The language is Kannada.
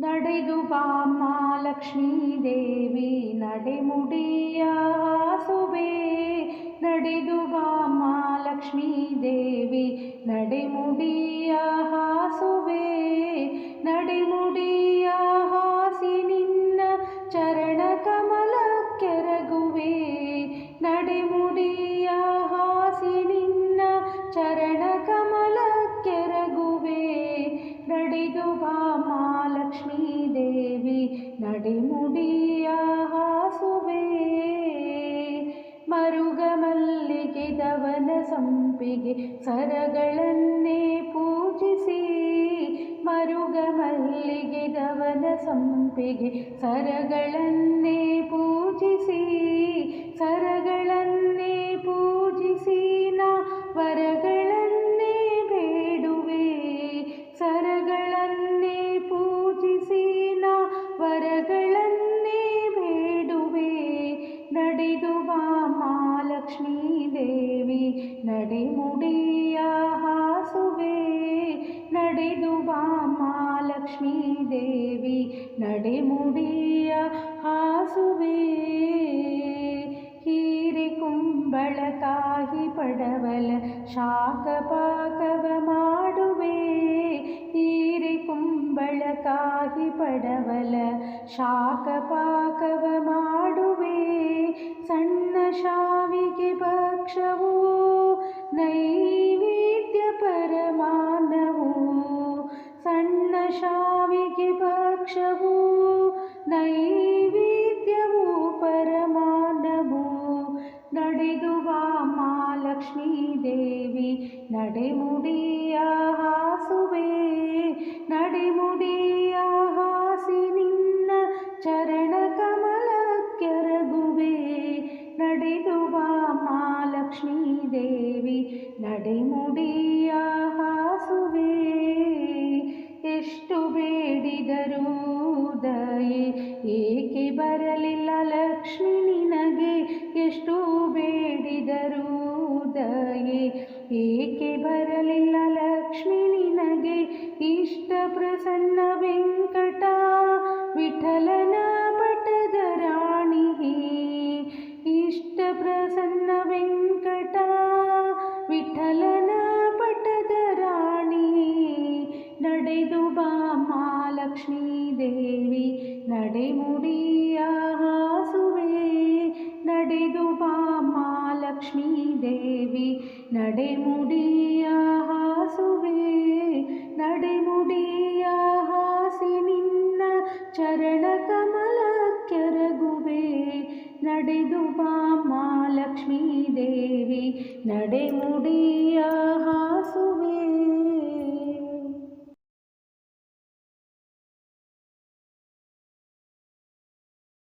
ನಡೆದು ಬಾಮ್ಮ ಲಕ್ಷ್ಮೀ ದೇವಿ ನಡೆಮುಡಿಯ ಹಾಸುವೆ. ನಡೆದು ಬಾಮ್ಮ ಲಕ್ಷ್ಮೀ ದೇವಿ ನಡೆಮುಡಿಯ ಹಾಸುವೆ. ನಡೆಮುಡಿಯ ಹಾಸಿ ನಿನ್ನ ಚರಣ ಕಮಲ ಕೆರಗುವೆ. ನಡೆಮುಡಿಯ ಹಾಸಿ ನಿನ್ನ ಚರಣ ಕಮಲ ಕೆರಗುವೆ. ನಡೆದು ಬಾಮ್ಮ ಲಕ್ಷ್ಮೀ ದೇವಿ ನಡೆಮುಡಿಯ ಹಾಸುವೆ. ಮರುಗ ಮಲ್ಲಿಗೆ ದವನ ಸಂಪಿಗೆ ಸರಗಳನ್ನೇ ಪೂಜಿಸಿ. ಮರುಗ ಮಲ್ಲಿಗೆ ದವನ ಸಂಪಿಗೆ ಸರಗಳನ್ನೇ ಪೂಜಿಸಿ. ಸರಗಳನ್ನೇ ಪೂಜಿಸಿ ನಾ ವರಗಳನ್ನೇ ಬೇಡುವೆ. ಸರಗಳನ್ನೇ ಪೂಜಿಸಿ ನಾ ವರಗಳನ್ನೇ ಬೇಡುವೆ. ನಡೆದು ಬಾಮ್ಮ ಲಕ್ಷ್ಮೀ ದೇವಿ ನಡೆಮುಡಿಯ ಹಾಸುವೆ. ನಡೆದು ಬಾಮ್ಮ ಲಕ್ಷ್ಮೀ ದೇವಿ ನಡೆಮುಡಿಯ ಹಾಸುವೆ. ಹೀರೆ ಕುಂಬಳ ಕಾಯಿ ಪಡವಲ ಶಾಖ ಪಾಕವ ಮಾಡುವೆ. ಹೀರೆ ಕುಂಬಳ ಕಾಯಿ ಪಡವಲ ಶಾಖ ಪಾಕವ ಮಾಡುವೆ. ಸಣ್ಣ ಶಾವಿಗೆ ಭಕ್ಷವು ನೈವೇದ್ಯ ಪರಮಾನವು. ಸಣ್ಣ ಶಾವಿಗೆ ಭಕ್ಷವು ನೈವೇದ್ಯವು ಪರಮಾನವು. ನಡೆದು ಬಾಮ್ಮ ಲಕ್ಷ್ಮೀ ದೇವಿ ನಡೆಮುಡಿಯ ಹಾಸುವೆ. ನಡೆಮುಡಿಯ ಹಾಸಿ ನಿನ್ನ ಚರಣ ಕಮಲ ಕೆರಗುವೆ. ನಡೆದು ಬಾಮ್ಮ ಲಕ್ಷ್ಮೀ ದೇವಿ ನಡೆಮುಡಿಯ ಹಾಸುವೆ. ಎಷ್ಟು ಬೇಡಿದರೂ ದಯೆ ಏಕೆ ಬರಲಿಲ್ಲ ಲಕ್ಷ್ಮಿ ನಿನಗೆ. ಎಷ್ಟು ಬೇಡಿದರೂ ದಯೆ ಏಕೆ ಬರಲಿಲ್ಲ ಲಕ್ಷ್ಮಿ ನಿನಗೆ. ಇಷ್ಟ ಪ್ರಸನ್ನ ವೆಂಕಟ ವಿಠಲನ ಪಟದ ರಾಣಿ. ಇಷ್ಟ ಪ್ರಸನ್ನ ವೆಂಕಟ ವಿಠಲನ ಪಟದ ರಾಣಿ. ನಡೆದು ಬಾಮ್ಮ ಲಕ್ಷ್ಮೀ ದೇವಿ ನಡೆಮುಡಿಯ ಹಾಸುವೆ. ನಡೆದು ಬಾಮ್ಮ ಲಕ್ಷ್ಮೀ ದೇವಿ ನಡೆಮುಡಿಯ ಹಾಸುವೆ. ನಡೆಮುಡಿಯ ಹಾಸಿ ನಿನ್ನ ಚರಣ ಕಮಲ ಕೆರಗುವೆ. ನಡೆದು ಬಾಮ್ಮ ಲಕ್ಷ್ಮೀ ದೇವಿ ನಡೆಮುಡಿಯ ಹಾಸುವೆ.